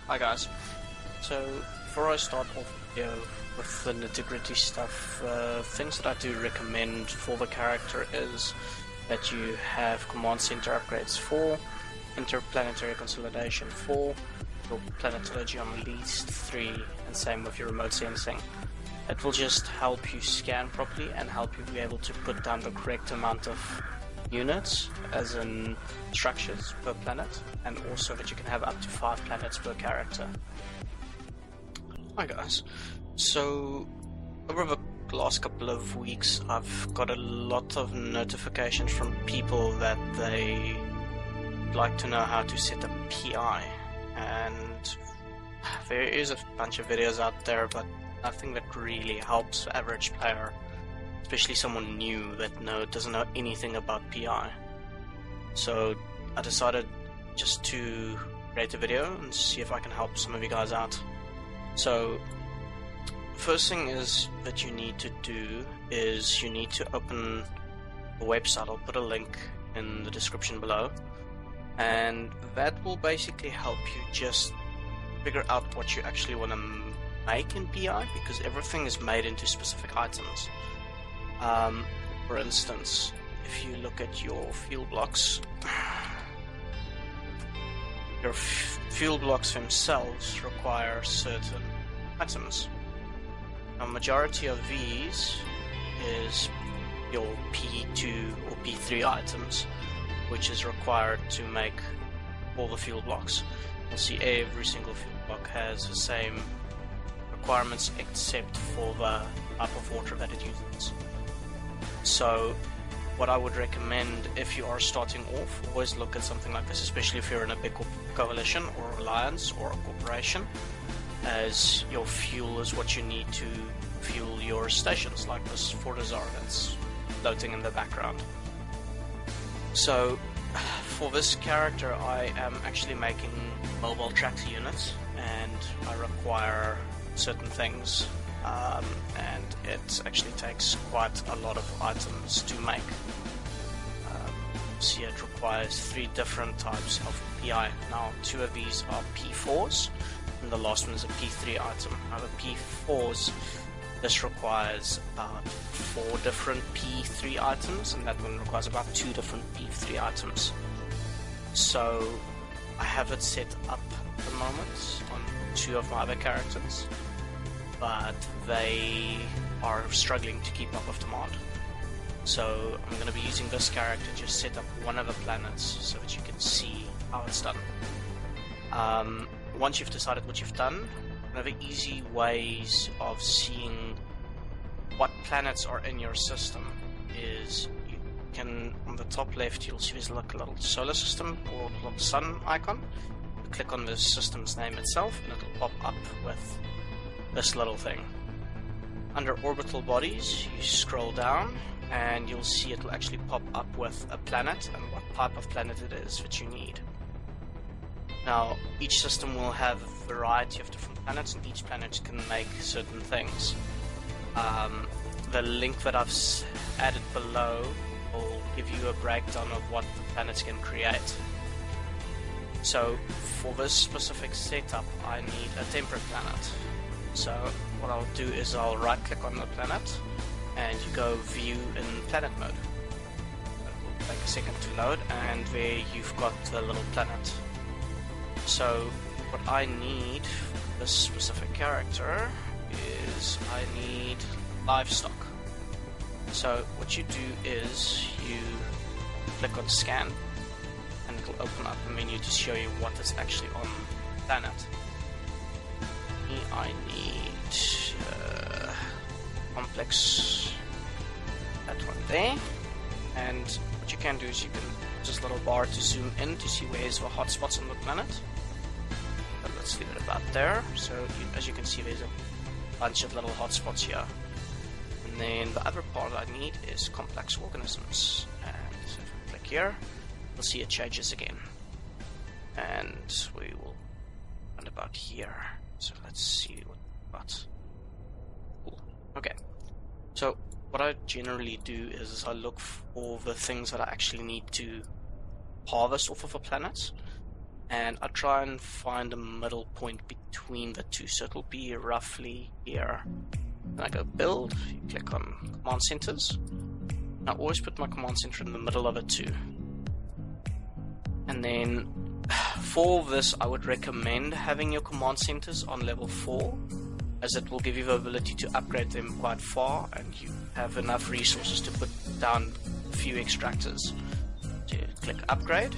Hi guys. So before I start off with the nitty-gritty stuff, things that I do recommend for the character is that you have Command Center upgrades 4, Interplanetary Consolidation 4, your Planetology on least 3, and same with your remote sensing. It will just help you scan properly and help you be able to put down the correct amount of units, as in structures per planet, and also that you can have up to 5 planets per character. Hi guys. So over the last couple of weeks I've got a lot of notifications from people that they like to know how to set up PI, and there is a bunch of videos out there, but nothing that really helps the average player, especially someone new that doesn't know anything about PI. So I decided just to create a video and see if I can help some of you guys out. So first thing is that you need to do is you need to open the website. I'll put a link in the description below, and that will basically help you just figure out what you actually want to make in PI, because everything is made into specific items. For instance, if you look at your fuel blocks, your fuel blocks themselves require certain items. A majority of these is your P2 or P3 items, which is required to make all the fuel blocks. You'll see every single fuel block has the same requirements except for the type of water that it uses. So what I would recommend if you are starting off, always look at something like this, especially if you're in a big coalition or alliance or a corporation, as your fuel is what you need to fuel your stations, like this Fortizar that's floating in the background. So for this character I am actually making mobile tractor units, and I require certain things, and it actually takes quite a lot of items to make. See, it requires 3 different types of PI. Now 2 of these are P4s and the last one is a P3 item. Now the P4s, this requires about 4 different P3 items, and that one requires about 2 different P3 items. So I have it set up at the moment on 2 of my other characters, but they are struggling to keep up with demand. So I'm going to be using this character to just set up one of the planets so that you can see how it's done. Once you've decided what you've done, one of the easy ways of seeing what planets are in your system is you can, on the top left, you'll see there's like a little solar system or a little sun icon. You click on the system's name itself and it'll pop up with this little thing. Under orbital bodies, you scroll down and you'll see it will actually pop up with a planet and what type of planet it is that you need. Now, each system will have a variety of different planets, and each planet can make certain things. The link that I've added below will give you a breakdown of what the planets can create. So, for this specific setup, I need a temperate planet. So, what I'll do is I'll right-click on the planet, and you go View in Planet mode. It will take a second to load, and there you've got the little planet. So what I need for this specific character is I need livestock. So what you do is you click on Scan, and it will open up a menu to show you what is actually on the planet. I need complex, that one there, and what you can do is you can use this little bar to zoom in to see where's the hotspots on the planet. But let's leave it about there. So as you can see, there's a bunch of little hotspots here, and then the other part I need is complex organisms, and so if I click here, you'll see it changes again, and we will run about here. So let's see what we've got. Cool. Okay, so what I generally do is I look for the things that I actually need to harvest off of a planet. and I try and find a middle point between the two, so it'll be roughly here. Then I go build, you click on command centers. I always put my command center in the middle of it too. And then for this, I would recommend having your command centers on level 4, as it will give you the ability to upgrade them quite far, and you have enough resources to put down a few extractors. So you click upgrade,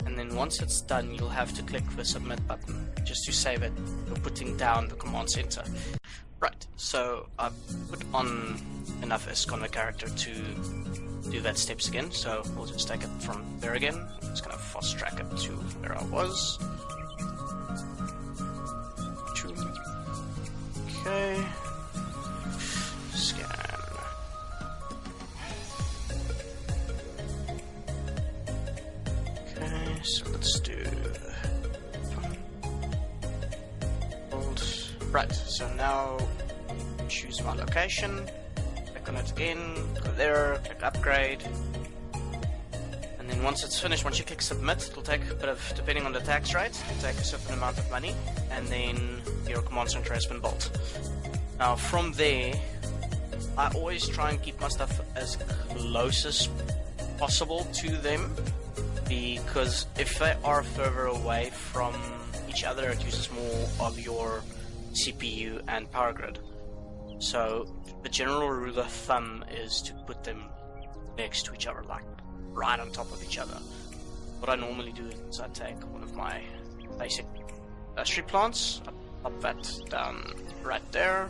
and then once it's done, you'll have to click the submit button just to say that you're putting down the command center. Right, so I've put on enough ISK on the character to do that steps again, so we'll just take it from there again. I'm just going to fast track it to where I was. Okay. Scan. Okay, so let's do... Right, so now choose my location, click on it again, go there, click upgrade, and then once it's finished, once you click submit, it'll take a bit of, depending on the tax rate, it'll take a certain amount of money, and then your command center has been built. Now from there, I always try and keep my stuff as close as possible to them, because if they are further away from each other, it uses more of your CPU and power grid. So the general rule of thumb is to put them next to each other, like right on top of each other. What I normally do is I take one of my basic nursery plants, I pop that down right there,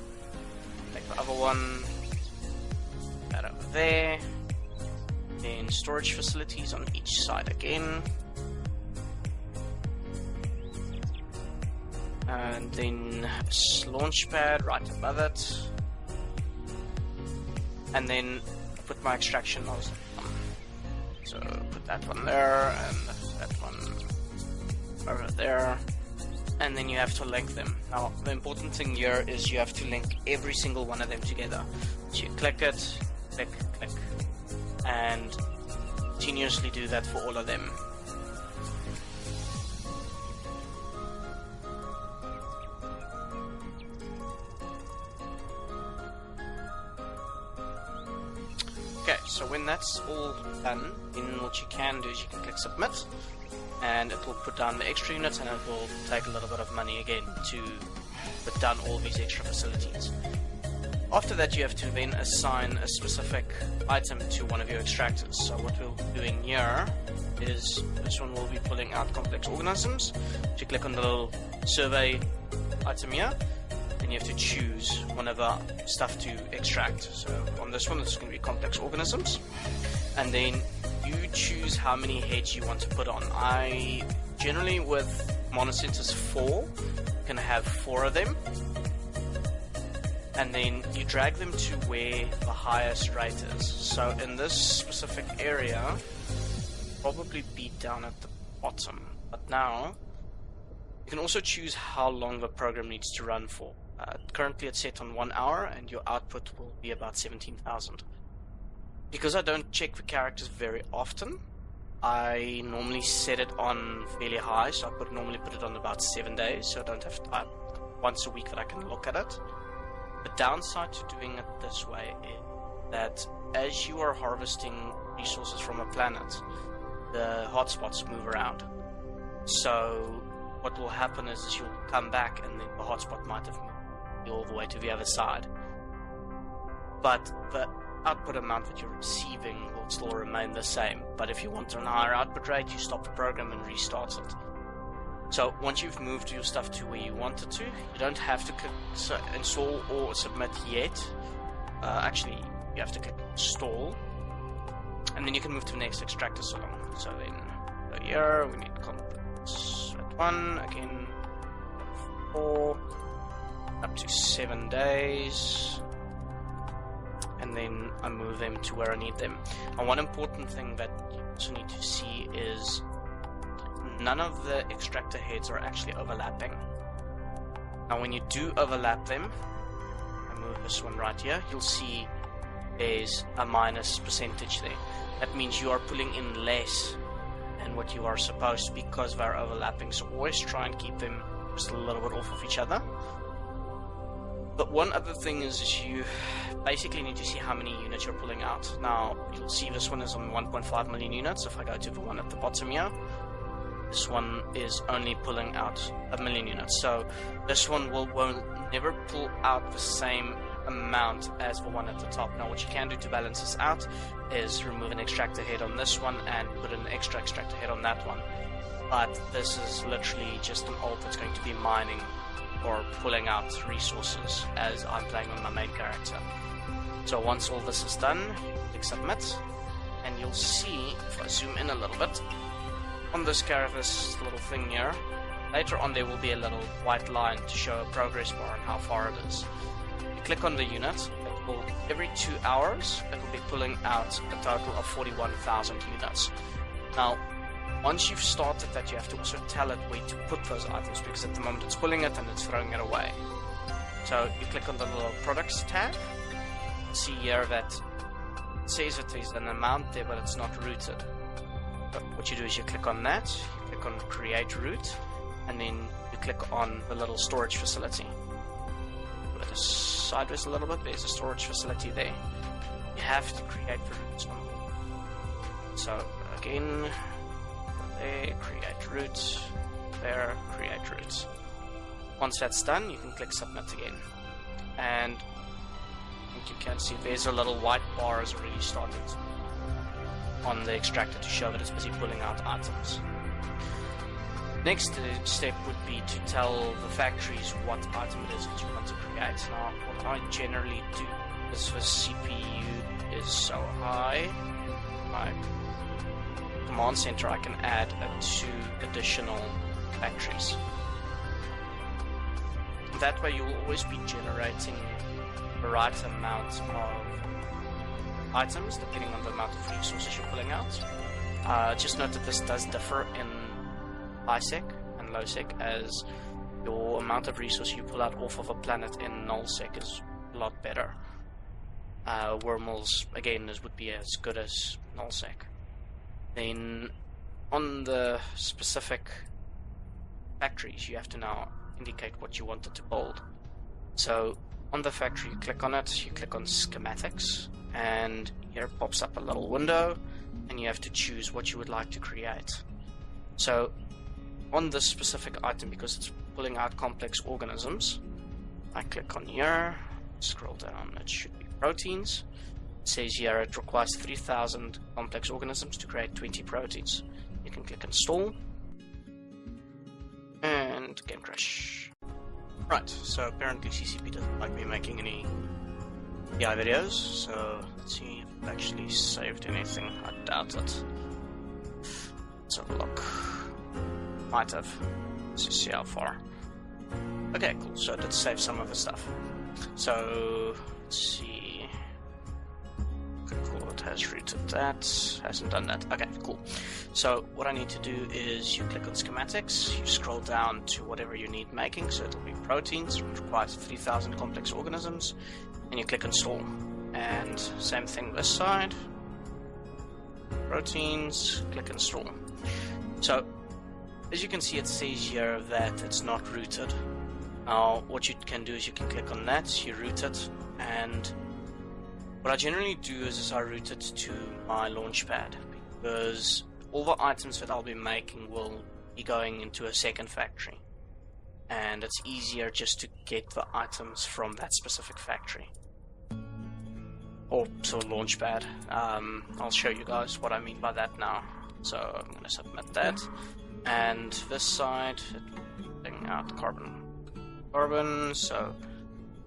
take the other one, that over there, then storage facilities on each side again, and then launch pad right above it, and then put my extraction nozzle on. So put that one there and that one over there, and then you have to link them. Now the important thing here is you have to link every single one of them together. So you click it, click, click, and continuously do that for all of them. Okay, so when that's all done, then what you can do is you can click submit, and it will put down the extra units, and it will take a little bit of money again to put down all these extra facilities. After that, you have to then assign a specific item to one of your extractors. So what we'll be doing here is this one will be pulling out complex organisms. If you click on the little survey item here, then you have to choose one of the stuff to extract. So on this one, it's going to be complex organisms, and then you choose how many heads you want to put on. I generally, with monocenters 4, can have 4 of them, and then you drag them to where the highest rate is. So in this specific area, probably be down at the bottom. But now you can also choose how long the program needs to run for. Currently it's set on 1 hour, and your output will be about 17,000. Because I don't check the characters very often, I normally set it on fairly high, so I normally put it on about 7 days, so I don't have to, once a week that I can look at it. The downside to doing it this way is that as you are harvesting resources from a planet, the hotspots move around. So what will happen is you'll come back and then the hotspot might have moved all the way to the other side. But the output amount that you're receiving will still remain the same. But if you want a higher output rate, you stop the program and restart it. So once you've moved your stuff to where you want it to, you don't have to click install or submit yet. Actually, you have to click install, and then you can move to the next extractor salon. So then go here, we need contacts at 1, again 4, up to 7 days, and then I move them to where I need them. And one important thing that you also need to see is none of the extractor heads are actually overlapping. Now when you do overlap them, I move this one right here, you'll see there's a minus percentage there. That means you are pulling in less than what you are supposed to because they're overlapping, so always try and keep them just a little bit off of each other. But one other thing is you basically need to see how many units you're pulling out. Now, you'll see this one is on 1.5 million units. If I go to the one at the bottom here, this one is only pulling out 1 million units. So this one won't never pull out the same amount as the one at the top. Now, what you can do to balance this out is remove an extractor head on this one and put an extra extractor head on that one. But this is literally just an alt that's going to be mining or pulling out resources as I'm playing on my main character. So once all this is done, click submit, and you'll see, if I zoom in a little bit, on this little thing here, later on there will be a little white line to show a progress bar and how far it is. You click on the unit, it will, every 2 hours, it will be pulling out a total of 41,000 units. Now, once you've started that, you have to also tell it where to put those items, because at the moment it's pulling it and it's throwing it away. So you click on the little products tab, see here that it says that there's an amount there, but it's not routed. But what you do is you click on that, you click on create route, and then you click on the little storage facility. Put it sideways a little bit, there's a storage facility there. You have to create the routes one. So again, there, create route, there, create route. Once that's done, you can click submit again. And I think you can see there's a little white bar has already started on the extractor to show that it's busy pulling out items. Next step would be to tell the factories what item it is that you want to create. Now, what I generally do is the CPU is so high, my command center, I can add 2 additional factories. That way you will always be generating the right amount of items depending on the amount of resources you're pulling out. Just note that this does differ in high sec and low sec, as your amount of resource you pull out off of a planet in null sec is a lot better. Wormholes, again, would be as good as null sec. Then on the specific factories, you have to now indicate what you wanted to build. So on the factory, you click on it, you click on schematics, and here pops up a little window, and you have to choose what you would like to create. So on this specific item, because it's pulling out complex organisms, I click on here, scroll down, it should be proteins. It says here it requires 3,000 complex organisms to create 20 proteins. You can click install, and game crash. Right, so apparently CCP doesn't like me making any AI videos, so let's see if I've actually saved anything. I doubt it. Let's have a look. Might have. Let's just see how far. Okay, cool, so let's save some of the stuff. So, let's see. Okay, cool, it has routed that, hasn't done that. Okay, cool. So, what I need to do is you click on schematics, you scroll down to whatever you need making, so it'll be proteins, which requires 3,000 complex organisms, and you click install. And same thing this side. Proteins, click install. So, as you can see, it says here that it's not rooted. Now, what you can do is you can click on that, you root it, and what I generally do is I route it to my launchpad, because all the items that I'll be making will be going into a second factory, and it's easier just to get the items from that specific factory. Or so launchpad. I'll show you guys what I mean by that now. So I'm going to submit that. And this side, it will bring out carbon. So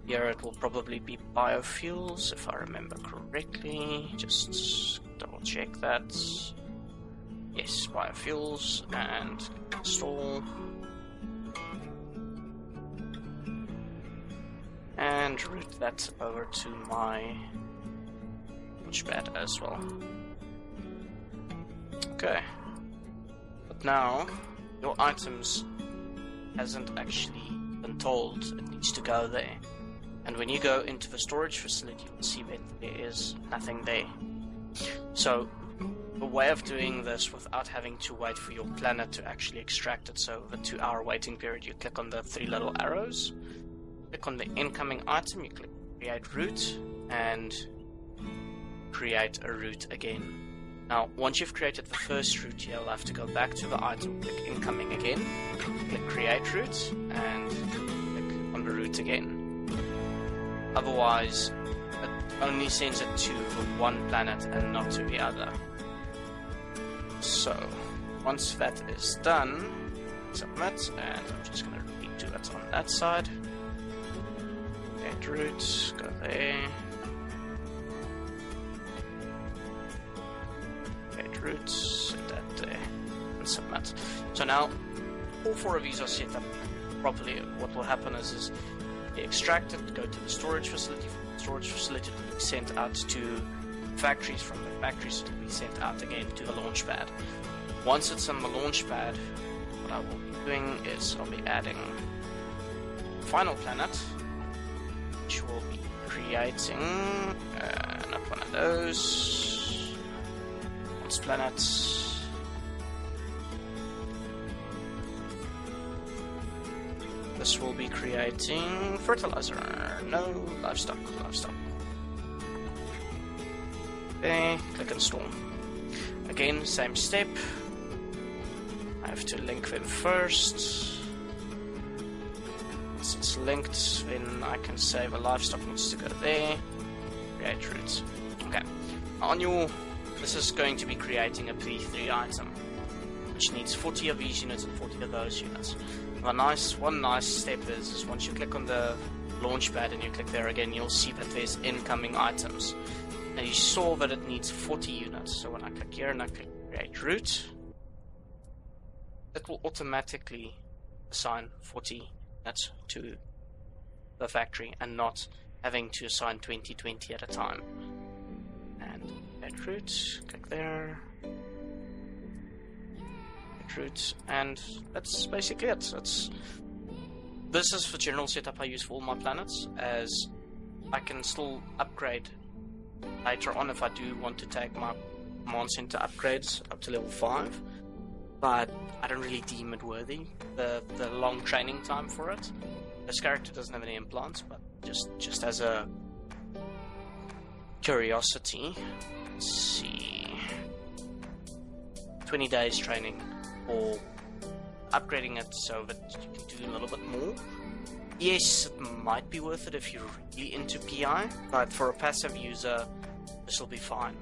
here it will probably be biofuels, if I remember correctly. Just double check that. Yes, biofuels, and install. And route that over to my launchpad as well. Okay. But now, your items hasn't actually been told it needs to go there. And when you go into the storage facility, you'll see that there is nothing there. So, a way of doing this without having to wait for your planet to actually extract it. So the 2-hour waiting period, you click on the 3 little arrows, click on the incoming item, you click create route, and create a route again. Now, once you've created the first route, you'll have to go back to the item, click incoming again, click create route, and click on the route again. Otherwise, it only sends it to the one planet and not to the other. So, once that is done, submit, and I'm just going to redo it on that side. Create route, go there. Routes, set that there, and submit. So now, all 4 of these are set up properly. What will happen is they extract it, go to the storage facility. From the storage facility, it will be sent out to factories. From the factories, it will be sent out again to the launch pad. Once it's on the launch pad, what I will be doing is I'll be adding final planet, which will be creating not one of those. Planets. This will be creating fertilizer. No, livestock. Okay, click install. Again, same step. I have to link them first. Once it's linked, then I can say the livestock needs to go there. Create routes. Okay. On your This is going to be creating a P3 item, which needs 40 of these units and 40 of those units. One nice step is once you click on the launch pad and you click there again, you'll see that there's incoming items. And you saw that it needs 40 units. So when I click here and I click create route, it will automatically assign 40 units to the factory and not having to assign 20 at a time. Create route, click there, create route, and that's basically it. This is the general setup I use for all my planets, as I can still upgrade later on if I do want to take my command center upgrades up to level 5, but I don't really deem it worthy, the long training time for it. This character doesn't have any implants, but just as a curiosity, let's see, 20 days training or upgrading it so that you can do a little bit more. Yes, it might be worth it if you're really into PI, but for a passive user, this will be fine.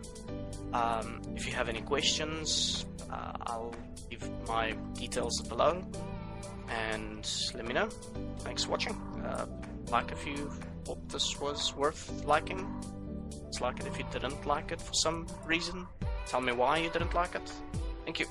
If you have any questions, I'll leave my details below and let me know. Thanks for watching. Like if you thought this was worth liking. Like it if you didn't like it for some reason. Tell me why you didn't like it. Thank you.